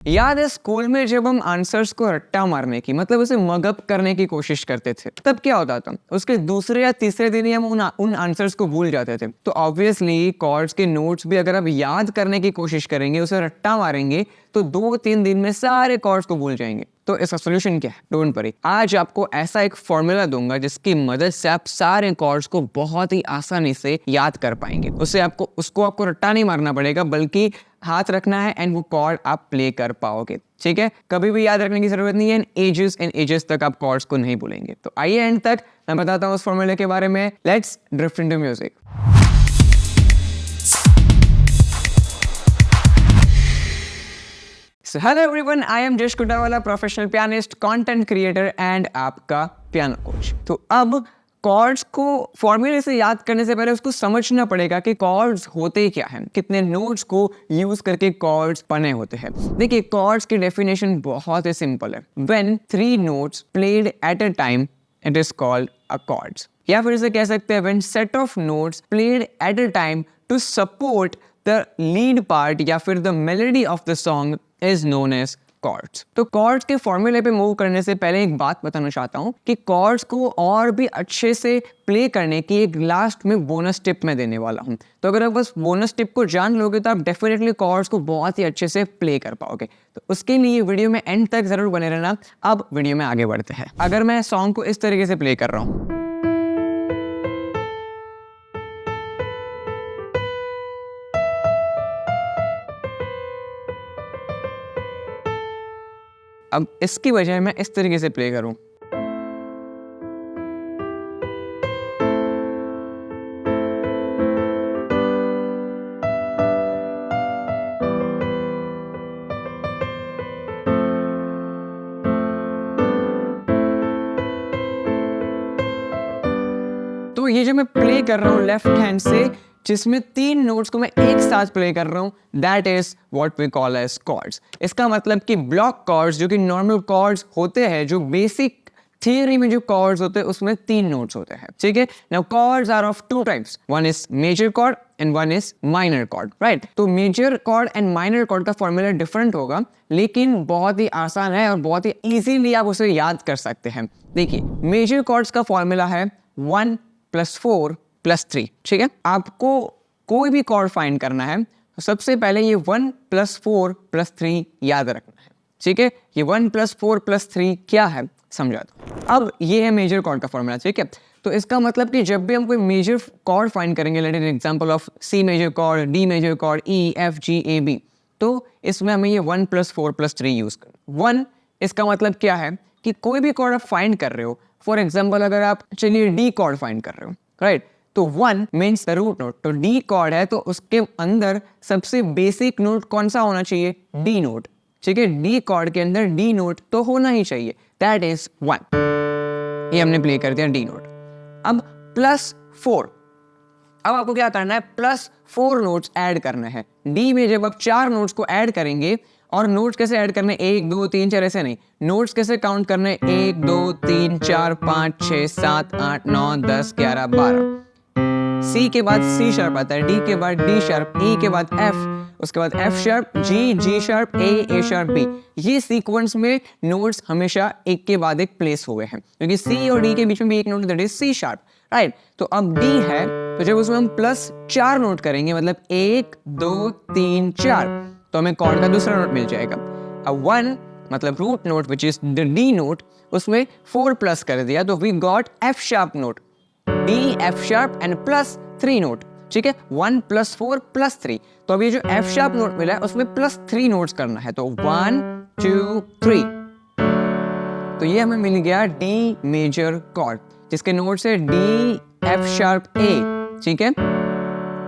याद है स्कूल में जब हम आंसर्स को रट्टा मारने की मतलब उसे मगअप करने की कोशिश करते थे तब क्या होता था, उसके दूसरे या तीसरे दिन ही हम उन आंसर्स को भूल जाते थे। तो ऑब्वियसली कॉर्ड्स के नोट्स भी अगर आप याद करने की कोशिश करेंगे, उसे रट्टा मारेंगे तो 2-3 दिन में सारे कॉर्ड्स को भूल जाएंगे। तो इसका सोल्यूशन क्या है? डोंट वरी, आज आपको ऐसा एक फॉर्मूला दूंगा जिसकी मदद से आप सारे कॉर्ड्स को बहुत ही आसानी से याद कर पाएंगे। उसको आपको रट्टा नहीं मारना पड़ेगा, बल्कि हाथ रखना है एंड वो कॉर्ड आप प्ले कर पाओगे। ठीक है, कभी भी याद रखने की जरूरत नहीं है, एंड एजेस तक आप कॉर्ड्स को नहीं भूलेंगे। तो आइए एंड तक मैं बताता हूँ उस फॉर्मूले के बारे में। Let's drift into music. So hello everyone, I am Jash Kutawala, professional pianist, content creator and आपका पियानो कोच। तो अब कॉर्ड्स को फॉर्मूले से याद करने से पहले उसको समझना पड़ेगा कि कॉर्ड्स होते क्या हैं, कितने नोट्स को यूज करके कॉर्ड्स बने होते हैं। देखिए, कॉर्ड्स की डेफिनेशन बहुत ही सिंपल है। When 3 notes played at a time, it is called a chords। या फिर इसे कह सकते हैं when set of notes played at a time to support the lead part या फिर the melody of the song is known as chords। तो chords के फॉर्मूले पे मूव करने से पहले एक बात बताना चाहता हूँ कि chords को और भी अच्छे से प्ले करने की एक लास्ट में बोनस टिप मैं देने वाला हूँ। तो अगर आप बस बोनस टिप को जान लोगे तो आप डेफिनेटली chords को बहुत ही अच्छे से प्ले कर पाओगे। तो उसके लिए वीडियो में एंड तक जरूर बने रहना। अब वीडियो में आगे बढ़ते हैं। अगर मैं सॉन्ग को इस तरीके से प्ले कर रहा हूँ, अब इसकी बजाय मैं इस तरीके से प्ले करूं, तो ये जो मैं प्ले कर रहा हूं लेफ्ट हैंड से, जिसमें 3 नोट्स को मैं एक साथ प्ले कर रहा हूं, that is what we call as chords. इसका मतलब कि ब्लॉक कॉर्ड्स जो कि नॉर्मल कॉर्ड्स होते हैं, जो बेसिक थियरी में जो कॉर्ड्स होते हैं उसमें 3 नोट्स होते हैं। ठीक है, now chords are of 2 types, one is major chord and one is minor chord, right. तो major chord and minor chord का फॉर्मूला डिफरेंट होगा, लेकिन बहुत ही आसान है और बहुत ही इजीली आप उसे याद कर सकते हैं। देखिए, मेजर कॉर्ड्स का फॉर्मूला है 1 + 4 + 3। ठीक है, आपको कोई भी कॉर्ड फाइंड करना है तो सबसे पहले ये 1 + 4 + 3 याद रखना है। ठीक है, ये 1 + 4 + 3 क्या है समझा दो। अब ये है मेजर कॉर्ड का फॉर्मूला। ठीक है, तो इसका मतलब कि जब भी हम कोई मेजर कॉर्ड फाइंड करेंगे, let an example of C major chord, D major chord, E F G A B, तो इसमें हमें ये 1 + 4 + 3 यूज करना। 1 इसका मतलब क्या है कि कोई भी कॉर्ड आप फाइंड कर रहे हो, फॉर एग्जाम्पल अगर आप चलिए डी कॉर्ड फाइंड कर रहे हो, राइट, तो 1 मीन्स द रूट नोट। तो डी कॉर्ड है तो उसके अंदर सबसे बेसिक नोट कौन सा होना चाहिए? D naught. ठीक है, डी कॉर्ड के अंदर डी नोट तो होना ही चाहिए, दैट इज 1। ये हमने प्ले कर दिया डी नोट। अब +4, अब आपको क्या करना है? +4 नोट्स ऐड करना है। डी में जब आप 4 नोट्स को ऐड करेंगे, और नोट्स कैसे ऐड करने? 1 2 3 4 ऐसे नहीं, नोट्स कैसे काउंट करने? 1 2 3 4 5 6 7 8 9 10 11 12। सी के बाद सी शार्प आता है, डी के बाद डी शार्प, ई के बाद एफ, उसके बाद एफ शार्प, जी, जी शार्प, ए शार्प, बी। ये सीक्वेंस में नोट्स हमेशा एक के बाद एक प्लेस हुए हैं, क्योंकि सी और डी के बीच में भी एक note, that is C sharp, right. तो अब डी है, तो जब उसमें हम +4 नोट करेंगे, मतलब 1 2 3 4, तो हमें कॉर्ड का दूसरा नोट मिल जाएगा। अब 1 मतलब root note which is the D note, उसमें 4 प्लस कर दिया तो we got F sharp note, D F sharp and +3 note. ठीक है, 1 + 4 + 3। तो अब ये जो एफ शार्प नोट मिला है उसमें +3 नोट्स करना है, तो 1 2 3। तो ये हमें मिल गया डी मेजर कॉर्ड, जिसके नोट्स है डी एफ शार्प ए। ठीक है,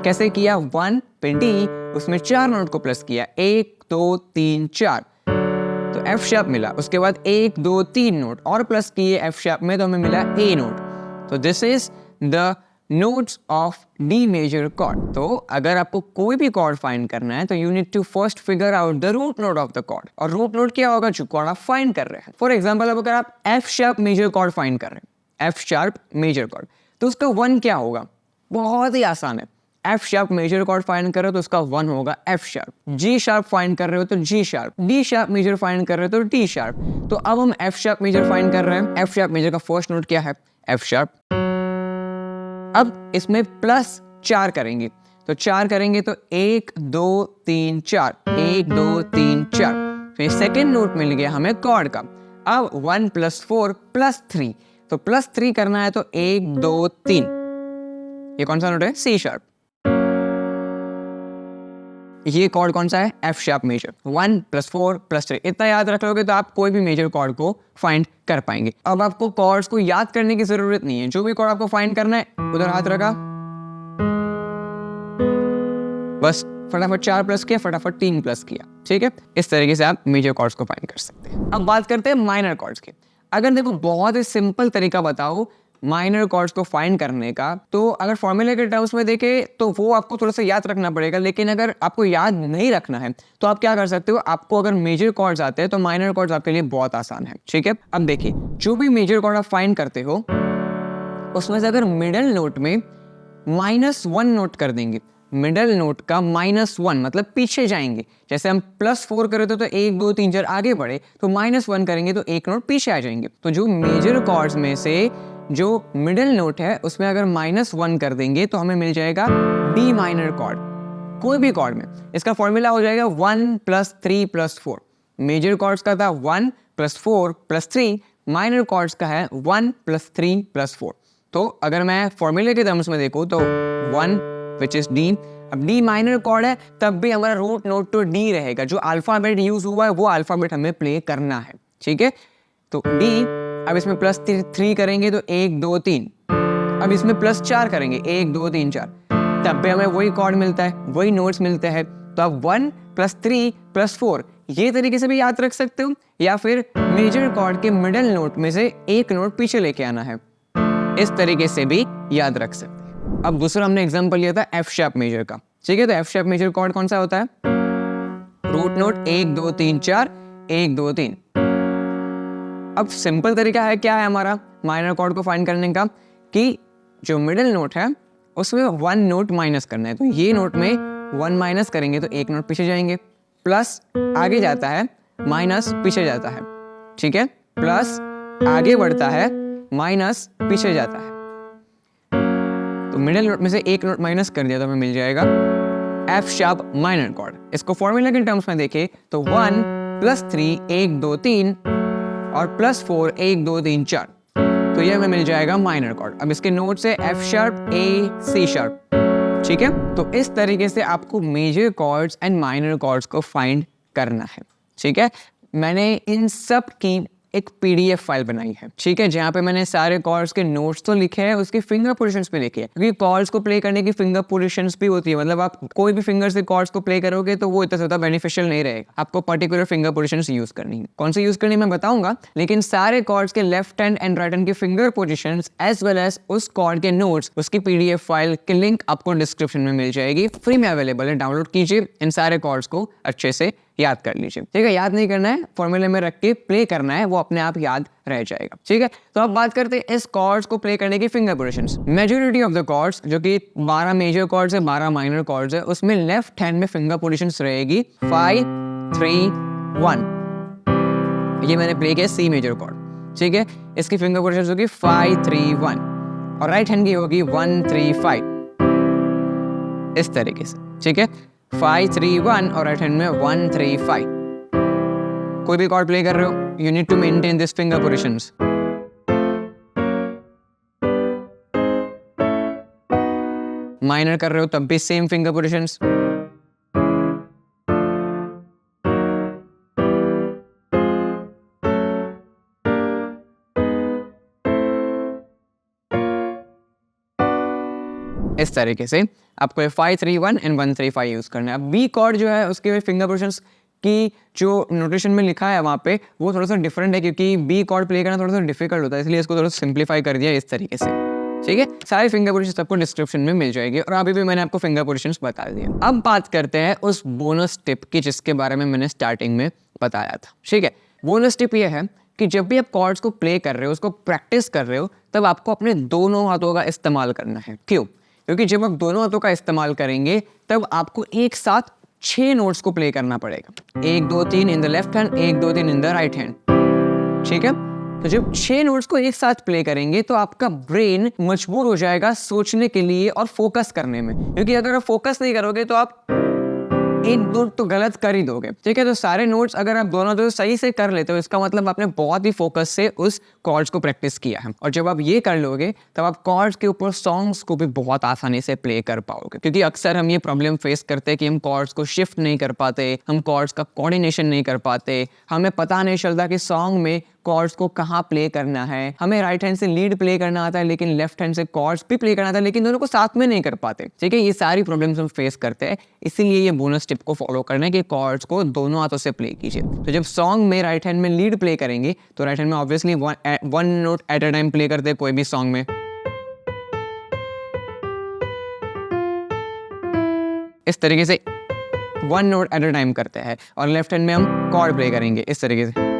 कैसे किया? 1 पे डी, उसमें 4 नोट को प्लस किया, 1 2 3 4, तो एफ शार्प मिला। उसके बाद 1 2 3 नोट और प्लस किए एफ शार्प में, तो हमें मिला ए नोट। तो this is the notes of D major chord. तो अगर आपको कोई भी कॉर्ड फाइंड करना है तो you need to first figure out the root note of the chord. और रूट नोट क्या होगा? जो कॉर्ड आप फाइंड कर रहे हैं। फॉर एग्जाम्पल, अब अगर आप F sharp major chord find कर रहे हैं, एफ शार्प मेजर कॉर्ड, तो उसका 1 क्या होगा? बहुत ही आसान है, F sharp major chord find कर रहे हो तो उसका 1 होगा F sharp, G sharp find कर रहे हो तो G sharp, D sharp major find कर रहे हो तो डी शार्प। तो अब हम एफ शार्प मेजर फाइंड कर रहे हैं। एफ शार्प मेजर का फर्स्ट नोट क्या है? F sharp. अब इसमें प्लस 4 करेंगे, तो 4 करेंगे तो 1 2 3 4, 1 2 3 4। फिर सेकेंड नोट मिल गया हमें कॉर्ड का। अब 1 + 4 + 3, तो +3 करना है तो 1 2 3। ये कौन सा नोट है? C sharp. ये कॉर्ड कौन सा है? F sharp major. 1 + 4 + 3, इतना याद रख लोगे तो आप कोई भी मेजर कॉर्ड को फाइंड कर पाएंगे। अब आपको कॉर्ड्स को याद करने की जरूरत नहीं है, जो भी कॉर्ड आपको फाइंड करना है उधर हाथ रखा, बस फटाफट 4 प्लस किया, फटाफट 3 प्लस किया, ठीक है। इस तरीके से आप मेजर कॉर्ड्स को फाइंड कर सकते हैं। अब बात करते हैं माइनर कॉर्ड्स की। अगर देखो बहुत ही सिंपल तरीका बताओ माइनर कॉर्ड्स को फाइंड करने का, तो अगर फॉर्मूले के टर्म्स में देखें तो वो आपको थोड़ा सा याद रखना पड़ेगा, लेकिन अगर आपको याद नहीं रखना है तो आप क्या कर सकते हो, आपको अगर मेजर कॉर्ड्स आते हैं तो माइनर कॉर्ड्स आपके लिए बहुत आसान है, ठीक है। अब देखिए, जो भी मेजर कॉर्ड आप फाइंड करते हो उसमें से अगर मिडल नोट में -1 नोट कर देंगे, मिडल नोट का -1 मतलब पीछे जाएंगे। जैसे हम +4 करे तो 1 2 3 4 आगे बढ़े, तो -1 करेंगे तो 1 नोट पीछे आ जाएंगे। तो जो मेजर कॉर्ड्स में से जो मिडल नोट है उसमें अगर -1 कर देंगे तो हमें मिल जाएगा डी माइनर कॉर्ड, कोई भी कॉर्ड में। इसका फॉर्मूला हो जाएगा 1 + 3 + 4। मेजर कॉर्ड्स का था 1 + 4 + 3, माइनर कॉर्ड्स का है 1 + 3 + 4। तो अगर मैं फॉर्मूले के टर्म्स में देखूं तो 1 विच इज डी। अब डी माइनर कॉर्ड है तब भी हमारा रूट नोट तो डी रहेगा, जो अल्फाबेट यूज हुआ है वो अल्फाबेट हमें प्ले करना है, ठीक है। तो डी, अब इसमें +3 करेंगे तो 1 2 3, अब इसमें +4 करेंगे 1 2 3 4, तब भी हमें वही कॉर्ड मिलता है, वही नोट्स मिलते हैं। तो अब 1 + 3 + 4 ये तरीके से भी याद रख सकते हो, या फिर मेजर कॉर्ड के मिडल नोट में से एक नोट पीछे लेके आना है, इस तरीके से भी याद रख सकते हैं। अब दूसरा हमने एग्जांपल लिया था एफ शार्प मेजर का, ठीक है। तो एफ शार्प मेजर कॉर्ड कौन सा होता है? Root note 1 2 3 4, 1 2 3। अब सिंपल तरीका है क्या है हमारा माइनर कॉर्ड को फाइंड करने का, कि जो मिडिल नोट है उसमें 1 नोट माइनस करना है। तो ये नोट में 1 माइनस करेंगे तो 1 नोट पीछे जाएंगे, प्लस आगे जाता है, माइनस पीछे जाता है, ठीक है। प्लस आगे बढ़ता है, माइनस पीछे जाता है। तो मिडिल नोट में से 1 नोट माइनस कर दिया तो हमें मिल जाएगा एफ शार्प माइनर कॉर्ड। इसको फॉर्मूला के टर्म्स में देखें तो 1 + 3 1 2 3 और +4 1 2 3 4, तो ये हमें मिल जाएगा माइनर कॉर्ड। अब इसके नोट से F sharp A C sharp, ठीक है। तो इस तरीके से आपको major chords and minor chords को फाइंड करना है, ठीक है। मैंने इन सब की एक PDF फाइल बनाई है, ठीक है, जहाँ पे मैंने सारे कॉर्ड्स के नोट्स तो लिखे हैं, उसके फिंगर पोजीशंस भी लिखे हैं, क्योंकि कॉर्ड्स को प्ले करने की फिंगर पोजीशंस भी होती है। मतलब आप कोई भी फिंगर से कॉर्ड्स को प्ले करोगे तो वो इतना ज़्यादा बेनिफिशियल नहीं रहेगा, आपको पर्टिकुलर फिंगर पोजीशंस यूज करनी है। कौन सी यूज करनी मैं बताऊंगा, लेकिन सारे कॉर्ड्स के left hand and right hand की finger positions as well as उस कॉर्ड के नोट्स, उसकी PDF फाइल की लिंक आपको डिस्क्रिप्शन में मिल जाएगी, फ्री में अवेलेबल है, डाउनलोड कीजिए, इन सारे कॉर्ड्स को अच्छे से याद कर लीजिए, ठीक है। याद नहीं करना है, फॉर्मूले में रख के प्ले करना है, वो अपने आप याद रह जाएगा, ठीक है। तो अब बात करते हैं इस कॉर्ड्स को प्ले करने की finger positions. Majority of the chords, जो कि 12 मेजर कॉर्ड्स है, 12 माइनर कॉर्ड्स है, उसमें लेफ्ट हैंड में फिंगर पोजीशंस रहेगी 5 3 1। ये मैंने प्ले किया सी मेजर कॉर्ड, ठीक है। इसकी फिंगर पोजीशंस होगी 5 3 1 और राइट हैंड की होगी 1 3 5, इस तरीके से, ठीक है। 5 3 1 और राइट हैंड में 1 3 5। कोई भी कॉर्ड प्ले कर रहे हो, you need to maintain this finger positions. Minor कर रहे हो तब भी सेम फिंगर पोजीशंस। इस तरीके से आपको 5 3 1 एंड 1 3 5 यूज करना है। अब बी कॉर्ड जो है उसके फिंगर पोजीशंस की जो नोटेशन में लिखा है वहाँ पे वो थोड़ा सा डिफरेंट है, क्योंकि बी कॉर्ड प्ले करना थोड़ा सा डिफिकल्ट होता है, इसलिए इसको थोड़ा सिंप्लीफाई कर दिया इस तरीके से, ठीक है। सारे फिंगर पोजीशंस आपको डिस्क्रिप्शन में मिल जाएगी और अभी भी मैंने आपको फिंगर पोजीशंस बता दिए। अब बात करते हैं उस बोनस टिप की जिसके बारे में मैंने स्टार्टिंग में बताया था, ठीक है। बोनस टिप ये है कि जब भी आप कॉर्ड्स को प्ले कर रहे हो, उसको प्रैक्टिस कर रहे हो, तब आपको अपने दोनों हाथों का इस्तेमाल करना है। क्यों? क्योंकि जब आप दोनों हाथों का इस्तेमाल करेंगे तब आपको एक साथ 6 नोट्स को प्ले करना पड़ेगा। 1 2 3 in the left hand, 1 2 3 in the right hand. ठीक है, तो जब 6 नोट्स को एक साथ प्ले करेंगे तो आपका ब्रेन मजबूर हो जाएगा सोचने के लिए और फोकस करने में, क्योंकि अगर आप फोकस नहीं करोगे तो आप एक नोट तो गलत कर ही दोगे। ठीक है, तो सारे नोट्स अगर आप दोनों तो सही से कर लेते हो, इसका मतलब आपने बहुत ही फोकस से उस कॉर्ड्स को प्रैक्टिस किया है। और जब आप ये कर लोगे तब आप कॉर्ड्स के ऊपर सॉन्ग्स को भी बहुत आसानी से प्ले कर पाओगे, क्योंकि अक्सर हम ये प्रॉब्लम फेस करते हैं कि हम कॉर्ड्स को शिफ्ट नहीं कर पाते, हम कॉर्ड्स का कोऑर्डिनेशन नहीं कर पाते, हमें पता नहीं चलता कि सॉन्ग में कॉर्ड्स को कहाँ प्ले करना है। हमें राइट हैंड से लीड प्ले करना आता है लेकिन लेफ्ट हैंड से कॉर्ड्स भी प्ले करना आता है, लेकिन दोनों को साथ में नहीं कर पाते। ठीक है, ये सारी प्रॉब्लम्स हम फेस करते हैं, इसीलिए ये बोनस टिप को फॉलो करना है कि कॉर्ड्स को दोनों हाथों से प्ले कीजिए। तो जब सॉन्ग में राइट हैंड में लीड प्ले करेंगे तो राइट हैंड में obviously one note at a time play करते हैं कोई भी सॉन्ग में, इस तरीके से one note at a time करते हैं। और लेफ्ट हैंड में हम कॉर्ड प्ले करेंगे इस तरीके से,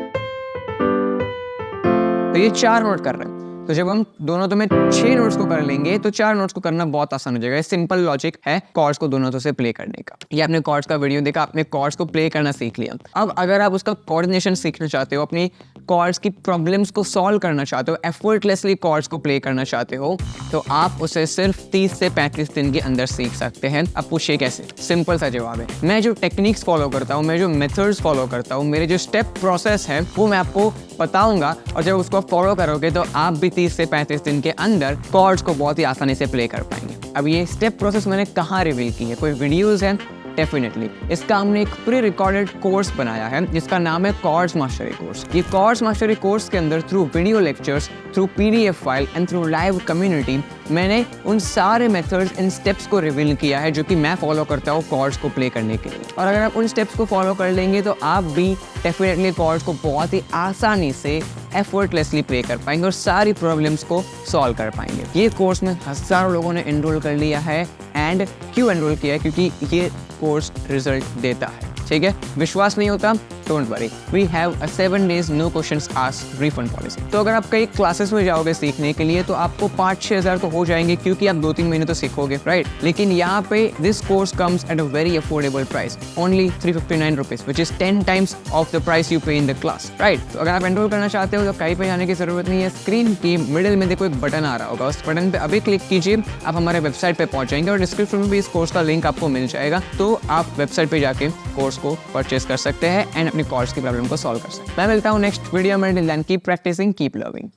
तो ये 4 नोट कर रहे हैं। तो जब हम दोनों हाथों में 6 नोट्स को कर लेंगे तो 4 नोट्स को करना बहुत आसान हो जाएगा। सिंपल लॉजिक है कॉर्ड्स को दोनों हाथों से प्ले करने का। ये आपने कॉर्ड्स का वीडियो देखा, आपने कॉर्ड्स को प्ले करना सीख लिया। अब अगर आप उसका कोऑर्डिनेशन सीखना चाहते हो, अपनी कॉर्ड्स की प्रॉब्लम्स को सॉल्व करना चाहते हो, एफर्टलेसली कॉर्ड्स को प्ले करना चाहते हो, तो आप उसे सिर्फ 30 से 35 दिन के अंदर सीख सकते हैं। अब पूछिए कैसे? सिंपल सा जवाब है, मैं जो टेक्निक्स फॉलो करता हूँ, मैं जो मेथड्स फॉलो करता हूँ, मेरे जो स्टेप प्रोसेस है वो मैं आपको बताऊंगा, और जब उसको फॉलो करोगे तो आप भी 30 से 35 दिन के अंदर कॉर्ड्स को बहुत ही आसानी से प्ले कर पाएंगे। अब ये स्टेप प्रोसेस मैंने कहाँ रिवील की है? कोई वीडियोस हैं? डेफिनेटली इसका हमने एक प्री रिकॉर्डेड कोर्स बनाया है जिसका नाम है कॉर्ड्स मास्टरी कोर्स। ये कॉर्ड्स मास्टरी कोर्स के अंदर through video lectures, through PDF file and through live community मैंने उन सारे मेथड्स इन स्टेप्स को रिवील किया है जो कि मैं फॉलो करता हूँ कॉर्ड्स को प्ले करने के लिए। और अगर आप उन स्टेप्स को फॉलो कर लेंगे तो आप भी डेफिनेटली कॉर्ड्स को बहुत ही आसानी से एफर्टलेसली प्ले कर पाएंगे और सारी प्रॉब्लम्स को सॉल्व कर पाएंगे। ये कोर्स में हज़ारों लोगों ने एनरोल कर लिया है। एंड क्यों एनरोल किया है? क्योंकि ये कोर्स रिजल्ट देता है। ठीक है, विश्वास नहीं होता? Don't worry, we have a 7 days no questions asked refund policy. तो अगर आप कई क्लासेस में जाओगे सीखने के लिए तो आपको 5-6 हज़ार तो हो जाएंगे, क्योंकि आप 2-3 महीने तो सीखोगे, राइट? लेकिन यहाँ पे this course comes at a very affordable price, only 359 rupees, which is 10 times of the price you पे इन द क्लास, राइट? तो अगर आप एनरोल करना चाहते हो तो कहीं पे जाने की जरूरत नहीं है। स्क्रीन की मिडिल में देखो एक बटन आ रहा होगा, उस बटन पे अभी क्लिक कीजिए, आप हमारे वेबसाइट पे पहुंच जाएंगे और डिस्क्रिप्शन में भी इस कोर्स का लिंक आपको मिल जाएगा। तो आप वेबसाइट पे जाके कोर्स को परचेस कर सकते हैं एंड अपनी कॉर्ड्स की प्रॉब्लम को सॉल्व कर सकते हैं। मैं मिलता हूँ नेक्स्ट वीडियो में। Till then keep practicing, keep learning.